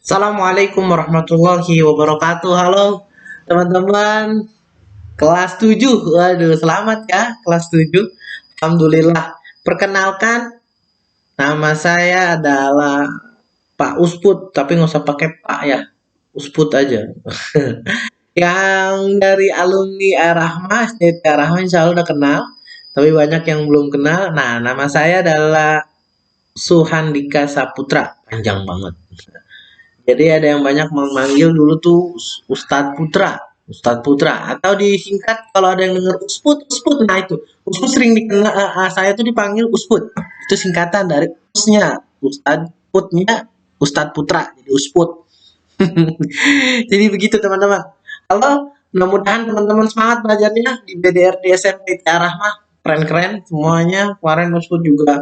Assalamualaikum warahmatullahi wabarakatuh. Halo teman-teman kelas 7. Waduh, selamat ya kelas 7. Alhamdulillah. Perkenalkan, nama saya adalah Pak Usput, tapi nggak usah pakai Pak ya. Usput aja. Yang dari alumni Ar-Rahmah, SDT Ar-Rahmah insya Allah udah kenal. Tapi banyak yang belum kenal. Nah, nama saya adalah Suhandika Saputra. Panjang banget. Jadi ada yang banyak memanggil dulu tuh Ustadz Putra, Ustadz Putra, atau disingkat kalau ada yang dengar Usput, Usput. Nah itu, Usput sering dikenal, saya tuh dipanggil Usput. Itu singkatan dari Usnya, Ustadz Putnya, Ustadz Putra, jadi Usput. Jadi begitu teman-teman. Halo, mudah-mudahan teman-teman semangat belajarnya di BDR di SMP Tiara Rahmah. Keren-keren semuanya. Kemarin Usput juga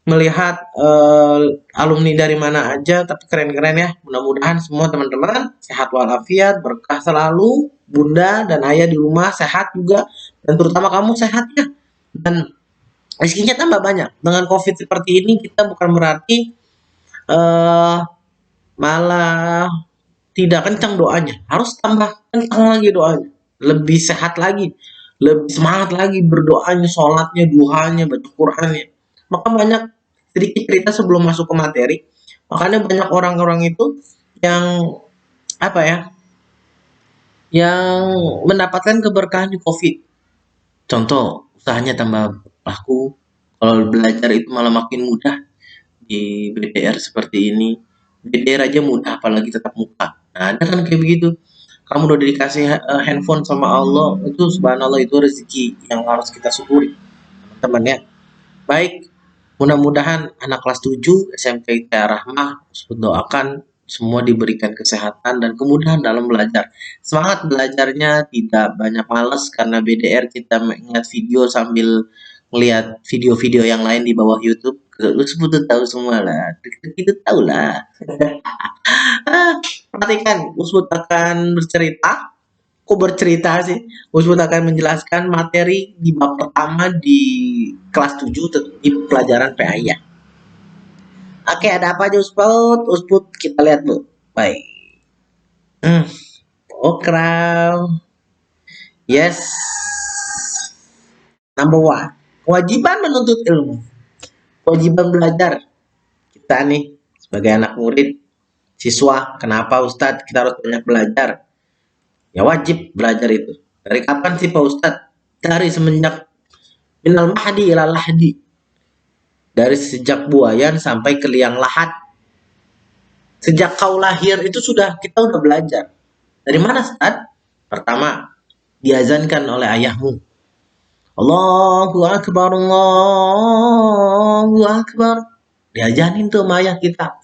melihat alumni dari mana aja, tapi keren-keren ya. Mudah-mudahan semua teman-teman sehat walafiat, berkah selalu, bunda dan ayah di rumah sehat juga, dan terutama kamu sehat ya. Dan rezekinya tambah banyak. Dengan COVID seperti ini kita bukan berarti eh malah tidak kencang doanya, harus tambah kencang lagi doanya, lebih sehat lagi, lebih semangat lagi berdoanya, sholatnya, duhanya, baca Qurannya. Maka banyak sedikit cerita sebelum masuk ke materi. Makanya banyak orang-orang itu yang apa ya, yang mendapatkan keberkahan di COVID. Contoh, usahanya tambah laku. Kalau belajar itu malah makin mudah di BDR seperti ini. BDR aja mudah, apalagi tetap muka. Nah, ada kan kayak begitu. Kamu udah dikasih handphone sama Allah, itu subhanallah itu rezeki yang harus kita syukuri, teman-teman ya. Baik, mudah-mudahan anak kelas 7 SMP Tiara Rahmah doakan semua diberikan kesehatan dan kemudahan dalam belajar. Semangat belajarnya, tidak banyak males karena BDR kita mengingat video sambil melihat video-video yang lain di bawah YouTube. Lu sebut tahu semua lah, kita tahu lah. Perhatikan, Usbud akan bercerita. Kok bercerita sih? Usbud akan menjelaskan materi di bab pertama di kelas 7 di pelajaran PAI ya. Oke, ada apa aja Usbud? Usbud kita lihat dulu. Baik. Hmm. Okram. Yes. Number one. Kewajiban menuntut ilmu. Kewajiban belajar. Kita nih sebagai anak murid, siswa, kenapa Ustadz kita harus banyak belajar? Ya wajib belajar itu. Dari kapan sih Pak Ustadz? Dari semenjak minal mahdi ilal lahdi. Dari sejak buayan sampai ke liang lahat. Sejak kau lahir itu sudah kita udah belajar. Dari mana Ustadz? Pertama, diazankan oleh ayahmu. Allahu Akbar, Allahu Akbar. Diajanin tuh sama ayah kita.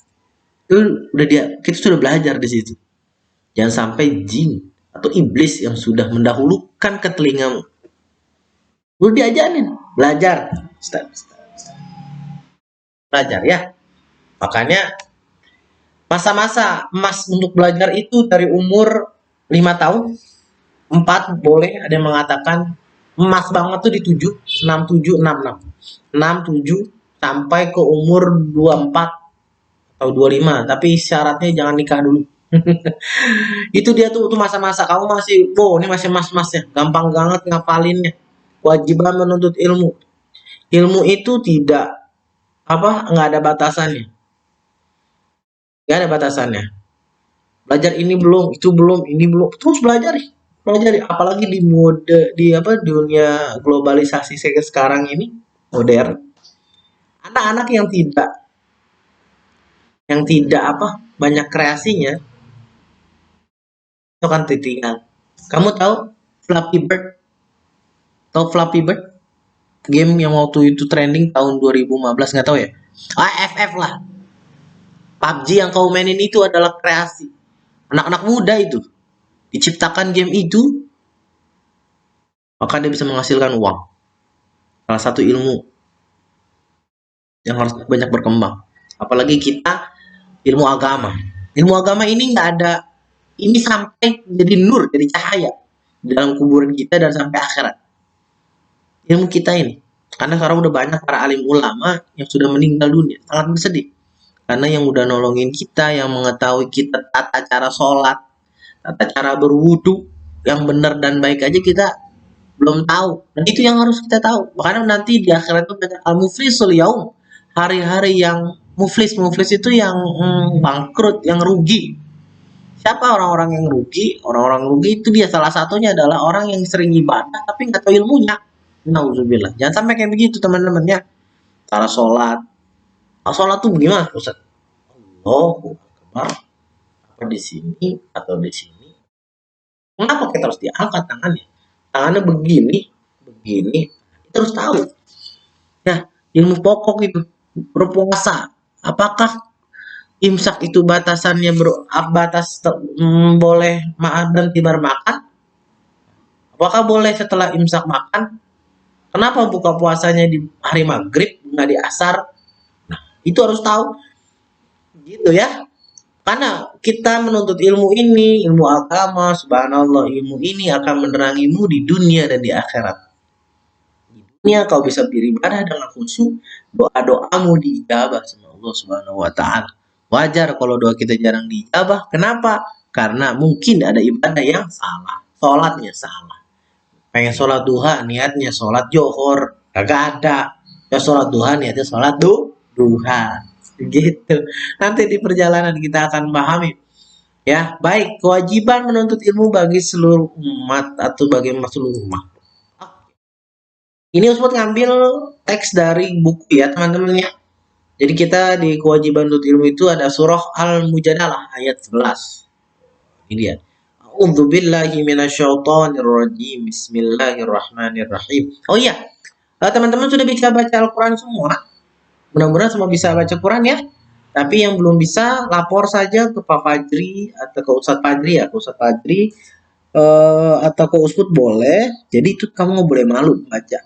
Itu udah kita sudah belajar di situ. Jangan sampai jin atau iblis yang sudah mendahulukan ke telingamu. Udah diajarin, belajar. Belajar ya. Makanya masa-masa emas untuk belajar itu dari umur 5 tahun, 4 boleh, ada yang mengatakan emas banget tuh di 7, 6, 7, 6, 6. 6, 7 sampai ke umur 24 atau 25, tapi syaratnya jangan nikah dulu. Itu dia tuh masa-masa kamu masih, wow ini masih mas-mas ya, gampang banget ngapalinnya. Kewajiban menuntut ilmu. Ilmu itu tidak nggak ada batasannya, nggak ada batasannya. Belajar ini belum, itu belum, ini belum, terus belajar, pelajari. Apalagi di mode di dunia globalisasi sekarang ini modern, anak-anak yang tidak banyak kreasinya itu kan tertinggal. Kamu tahu Flappy Bird? Tahu Flappy Bird? Game yang waktu itu trending tahun 2015, nggak tahu ya. AFF lah. PUBG yang kau mainin itu adalah kreasi anak-anak muda itu. Diciptakan game itu, maka dia bisa menghasilkan uang. Salah satu ilmu yang harus banyak berkembang. Apalagi kita ilmu agama. Ilmu agama ini nggak ada, ini sampai jadi nur, jadi cahaya di dalam kuburan kita dan sampai akhirat. Ilmu kita ini. Karena sekarang udah banyak para alim ulama yang sudah meninggal dunia. Sangat bersedih. Karena yang udah nolongin kita, yang mengetahui kita tata cara sholat, tata cara berwudu yang benar dan baik aja kita belum tahu. Dan itu yang harus kita tahu. Makanya nanti di akhirat itu banyak al-muflisul yaum. Hari-hari yang muflis. Muflis itu yang bangkrut, yang rugi. Siapa orang-orang yang rugi? Orang-orang rugi itu dia salah satunya adalah orang yang sering ibadah tapi nggak tahu ilmunya. Nauzubillah. Jangan sampai kayak begitu teman-teman ya. Cara sholat. Sholat tuh gimana Ustaz? Allahu Akbar. Apa di sini atau di sini? Kenapa kita harus diangkat tangannya? Tangannya begini, begini. Kita harus tahu. Nah, ilmu pokok itu berpuasa. Apakah imsak itu batasannya batas boleh maaf berhenti bermakan? Apakah boleh setelah imsak makan? Kenapa buka puasanya di hari maghrib nggak di asar? Nah, itu harus tahu, gitu ya. Karena kita menuntut ilmu ini, ilmu agama, subhanallah, ilmu ini akan menerangimu di dunia dan di akhirat. Di dunia kau bisa beribadah dengan khusyuk, doa-doamu diijabah sama Allah Subhanahu wa taala. Wajar kalau doa kita jarang diijabah. Kenapa? Karena mungkin ada ibadah yang salah, sholatnya salah. Pengen sholat duha, niatnya sholat johor, kagak ada. Ya sholat duha, niatnya sholat duha. Gitu. Nanti di perjalanan kita akan memahami. Ya, baik. Kewajiban menuntut ilmu bagi seluruh umat atau bagi seluruh umat. Ini Ustaz ngambil teks dari buku ya teman-teman ya. Jadi kita di kewajiban menuntut ilmu itu ada surah Al-Mujadalah ayat 11. Ini dia. A'udzu billahi minasyaitonir rajim. Bismillahirrahmanirrahim. Oh iya, teman-teman sudah bisa baca Al-Qur'an semua? Mudah-mudahan semua bisa baca Quran ya. Tapi yang belum bisa lapor saja ke Pak Fajri atau ke Ustadz Fajri ya, ke Ustadz Fajri atau ke Ustadz boleh. Jadi itu kamu nggak boleh malu baca.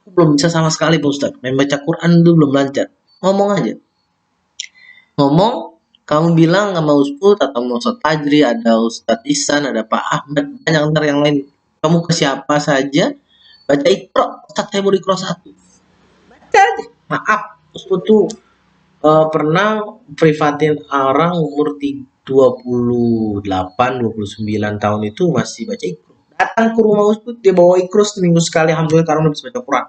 Aku belum bisa sama sekali Pak Ustadz. Main baca Quran itu belum lancar. Ngomong aja. Ngomong, kamu bilang sama Ustadz atau sama Ustadz Fajri, ada Ustadz Ihsan, ada Pak Ahmad, banyak ntar yang lain. Kamu ke siapa saja, baca Iqra. Ustadz saya mau Iqra 1. Baca aja. Maaf, Ustadz tuh pernah privatin orang umur 28, 29 tahun itu masih baca Iqra. Datang ke rumah Ustadz, dia bawa Iqra seminggu sekali, alhamdulillah karena udah bisa baca Quran.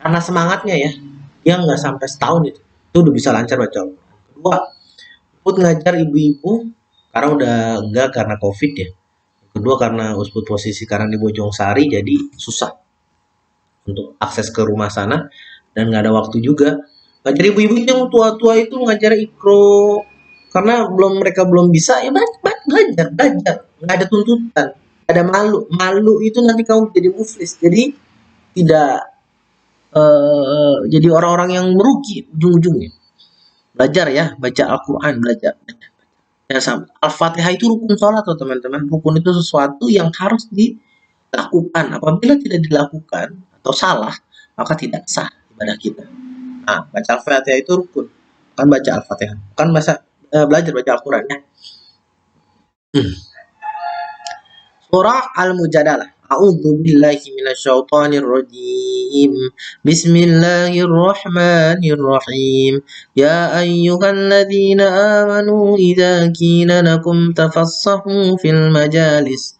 Karena semangatnya ya, dia nggak sampai setahun itu udah bisa lancar baca Quran. Kedua, Ustadz ngajar ibu-ibu, karena udah enggak karena COVID ya. Kedua karena Ustadz posisi karena di Bojong Sari, jadi susah untuk akses ke rumah sana dan nggak ada waktu juga. Ngajar ibu-ibu yang tua-tua itu ngajar ikro karena mereka belum bisa ya belajar nggak ada tuntutan, nggak ada malu itu nanti kamu jadi muflis, jadi tidak jadi orang-orang yang merugi ujung-ujungnya. Belajar ya, baca Al-Quran, belajar ya, sama Al-Fatihah itu rukun sholat tuh teman-teman. Rukun itu sesuatu yang harus dilakukan. Apabila tidak dilakukan atau salah, maka tidak sah ibadah kita. Nah, baca Al-Fatihah itu rukun. Bukan baca Al-Fatihah. Bukan belajar baca Al-Quran ya. Surah Al-Mujadalah. A'udzu billahi minasyaitonir rajim. Bismillahirrahmanirrahim. Ya ayyuhalladzina amanu idza qila lakum tafassahu fil majalisi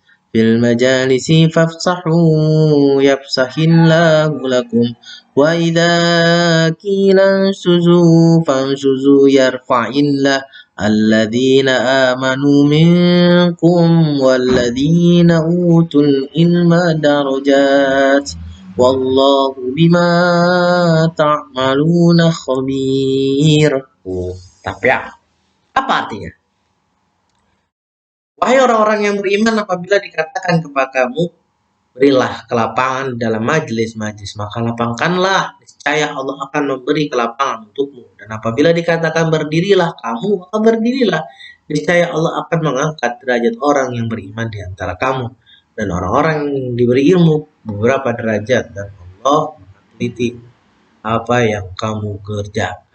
fafsahu yafsahillahu lakum wa idza qila ansuzu fansuzu yarfa'illah alladzina amanu minkum walladzina utul ilma darajat wallahu bima ta'maluna khabir. Tapi ya, apa artinya? Wahai orang-orang yang beriman, apabila dikatakan kepadamu, berilah kelapangan dalam majelis-majelis, maka lapangkanlah, niscaya Allah akan memberi kelapangan untukmu. Dan apabila dikatakan berdirilah kamu, maka berdirilah, niscaya Allah akan mengangkat derajat orang yang beriman di antara kamu. Dan orang-orang yang diberi ilmu beberapa derajat, dan Allah meneliti apa yang kamu kerjakan.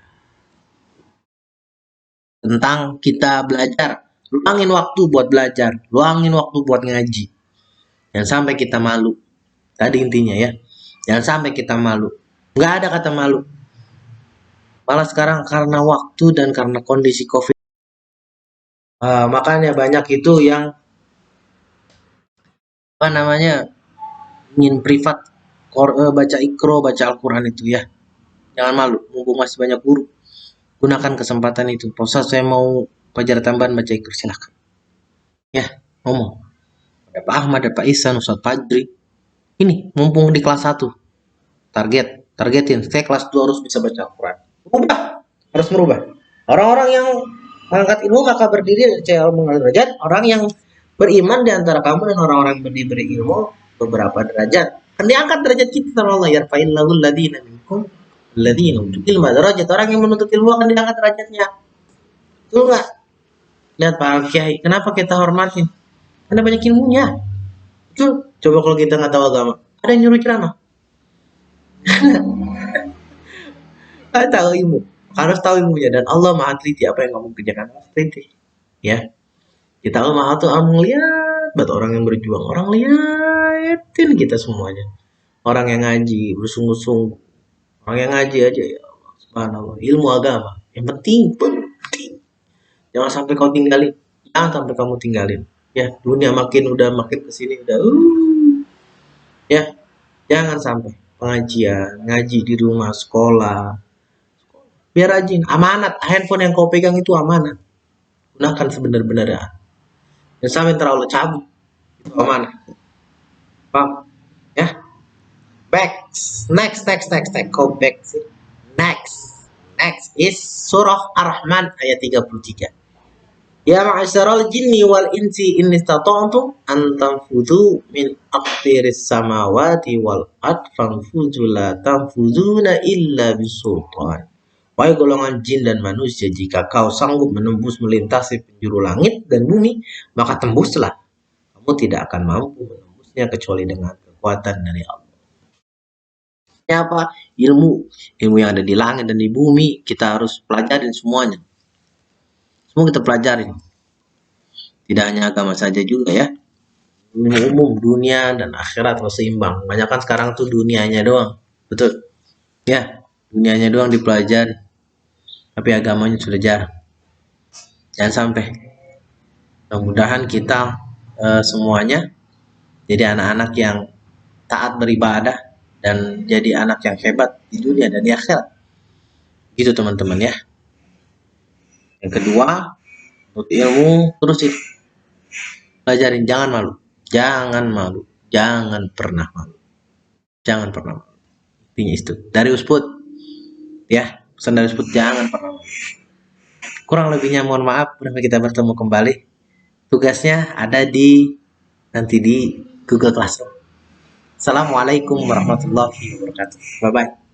Tentang kita belajar, luangin waktu buat belajar, luangin waktu buat ngaji. Jangan sampai kita malu. Tadi intinya ya. Jangan sampai kita malu. Nggak ada kata malu. Malah sekarang karena waktu dan karena kondisi COVID, makanya banyak itu yang apa namanya ingin privat baca ikro, baca Al-Quran itu ya. Jangan malu, mumpung masih banyak guru. Gunakan kesempatan itu. Pak Ustaz, saya mau pelajaran tambahan baca ikro, silahkan. Ya, ngomong. Ada Pak Ahmad, ada Pak Ihsan, Ustaz Fajri. Ini, mumpung di kelas 1. Targetin. Saya kelas 2 harus bisa baca Al-Quran. Harus merubah. Orang-orang yang mengangkat ilmu maka berdiri mengalir derajat. Orang yang beriman di antara kamu dan orang-orang yang berdiri ilmu beberapa derajat. Kan diangkat derajat kita sama Allah. Yarfa'illahu alladhina minkum alladhina utul ilma derajat. Orang yang menuntut ilmu akan diangkat derajatnya. Betul nggak? Lihat Pak Kiai. Kenapa kita hormatin? Karena banyak ilmunya. Betul. Coba kalau kita nggak tahu agama. Ada yang nyuruh ceramah. Nggak tahu ilmu. Harus tahu ilmunya. Dan Allah maha teliti apa yang kamu kerjakan. Harus teliti. Ya. Kita Allah maha tuh melihat buat orang yang berjuang. Orang liatin kita semuanya. Orang yang ngaji bersungguh-sungguh. Orang yang ngaji aja ya Allah. Subhanallah. Ilmu agama. Yang penting. Jangan sampai kau tinggalin. Jangan sampai kamu tinggalin. Ya, dunia udah makin kesini udah. Ya, jangan sampai pengajian, ngaji di rumah, sekolah. Biar rajin. Amanat. Handphone yang kau pegang itu amanat. Gunakan sebenar-benarnya. Dan sampai terlalu cabut. Itu amanat. Paham? Ya. Back. Next. Go back. Next is surah Ar-Rahman ayat 33. Ya ma'asyaral jinni wal insi in istata'tum an tanfudhu min aqtiris samawati wal ard fanfudhu la tanfudhuna illa bisultan. Wahai golongan jin dan manusia, jika kau sanggup menembus melintasi penjuru langit dan bumi, maka tembuslah. Kamu tidak akan mampu menembusnya kecuali dengan kekuatan dari Allah. Apa? Ilmu yang ada di langit dan di bumi kita harus pelajarin semuanya. Semua kita pelajarin. Tidak hanya agama saja juga ya. Umum dunia dan akhirat harus seimbang. Banyak kan sekarang tuh dunianya doang. Betul. Ya, dunianya doang dipelajari. Tapi agamanya sudah jarang. Jangan sampai. Mudah-mudahan kita semuanya jadi anak-anak yang taat beribadah dan jadi anak yang hebat di dunia dan di akhirat. Gitu teman-teman ya. Yang kedua, untuk ilmu terus pelajarin, jangan malu, jangan pernah malu. Intinya itu dari Usput ya, pesan dari Usput, jangan pernah malu. Kurang lebihnya mohon maaf, sampai kita bertemu kembali. Tugasnya ada nanti di Google Classroom. Assalamualaikum warahmatullahi wabarakatuh. Bye bye.